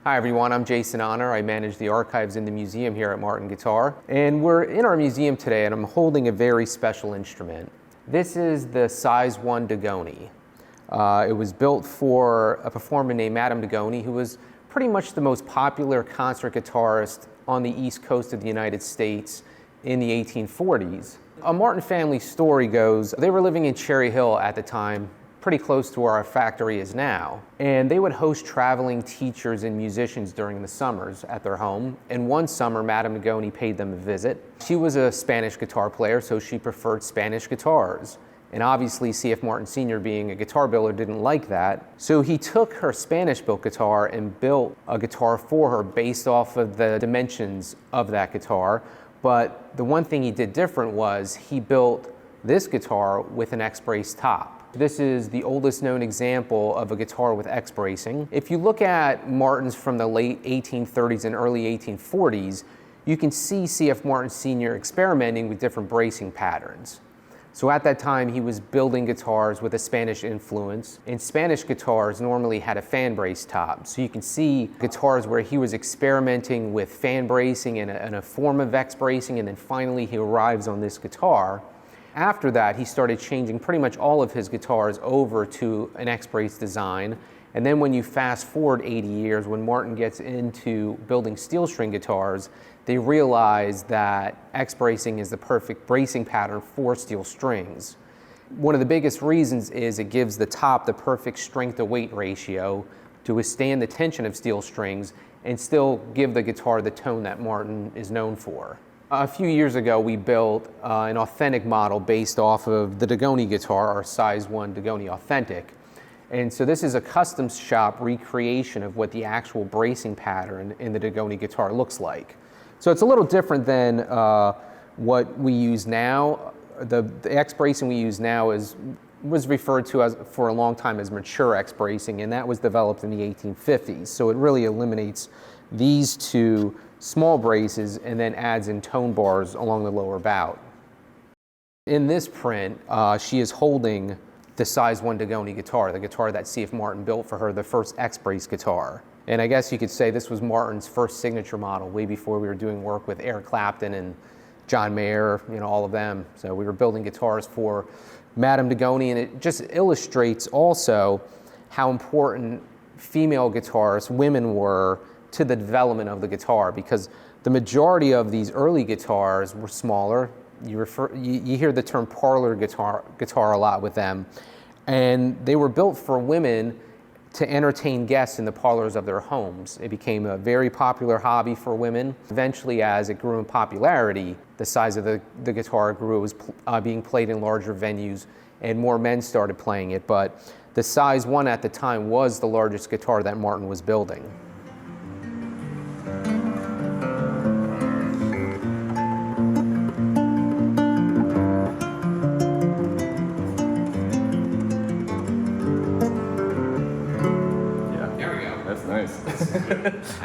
Hi everyone, I'm Jason Ahner. I manage the archives in the museum here at Martin Guitar. And we're in our museum today and I'm holding a very special instrument. This is the size 1 De Goni. It was built for a performer named Madame De Goni, who was pretty much the most popular concert guitarist on the East Coast of the United States in the 1840s. A Martin family story goes, they were living in Cherry Hill at the time, pretty close to where our factory is now. And they would host traveling teachers and musicians during the summers at their home. And one summer, Madame De Goni paid them a visit. She was a Spanish guitar player, so she preferred Spanish guitars. And obviously, C.F. Martin Sr., being a guitar builder, didn't like that. So he took her Spanish-built guitar and built a guitar for her based off of the dimensions of that guitar. But the one thing he did different was he built this guitar with an X-brace top. This is the oldest known example of a guitar with X-bracing. If you look at Martins from the late 1830s and early 1840s, you can see C.F. Martin Sr. experimenting with different bracing patterns. So at that time, he was building guitars with a Spanish influence, and Spanish guitars normally had a fan brace top. So you can see guitars where he was experimenting with fan bracing and a form of X bracing, and then finally he arrives on this guitar. After that, he started changing pretty much all of his guitars over to an X-brace design. And then when you fast forward 80 years, when Martin gets into building steel string guitars, they realize that X-bracing is the perfect bracing pattern for steel strings. One of the biggest reasons is it gives the top the perfect strength to weight ratio to withstand the tension of steel strings and still give the guitar the tone that Martin is known for. A few years ago, we built an authentic model based off of the De Goni guitar, our size 1 De Goni Authentic. And so this is a custom shop recreation of what the actual bracing pattern in the De Goni guitar looks like. So it's a little different than what we use now. The X bracing we use now was referred to as, for a long time, as mature X bracing, and that was developed in the 1850s. So it really eliminates these two small braces and then adds in tone bars along the lower bout. In this print, she is holding the size 1 De Goni guitar, the guitar that C.F. Martin built for her, the first X-brace guitar. And I guess you could say this was Martin's first signature model, way before we were doing work with Eric Clapton and John Mayer, all of them. So we were building guitars for Madame De Goni, and it just illustrates also how important female guitarists, women were, to the development of the guitar, because the majority of these early guitars were smaller. You hear the term parlor guitar a lot with them, and they were built for women to entertain guests in the parlors of their homes. It became a very popular hobby for women. Eventually, as it grew in popularity, the size of the guitar grew. It was being played in larger venues, and more men started playing it. But the size 1 at the time was the largest guitar that Martin was building. That's nice.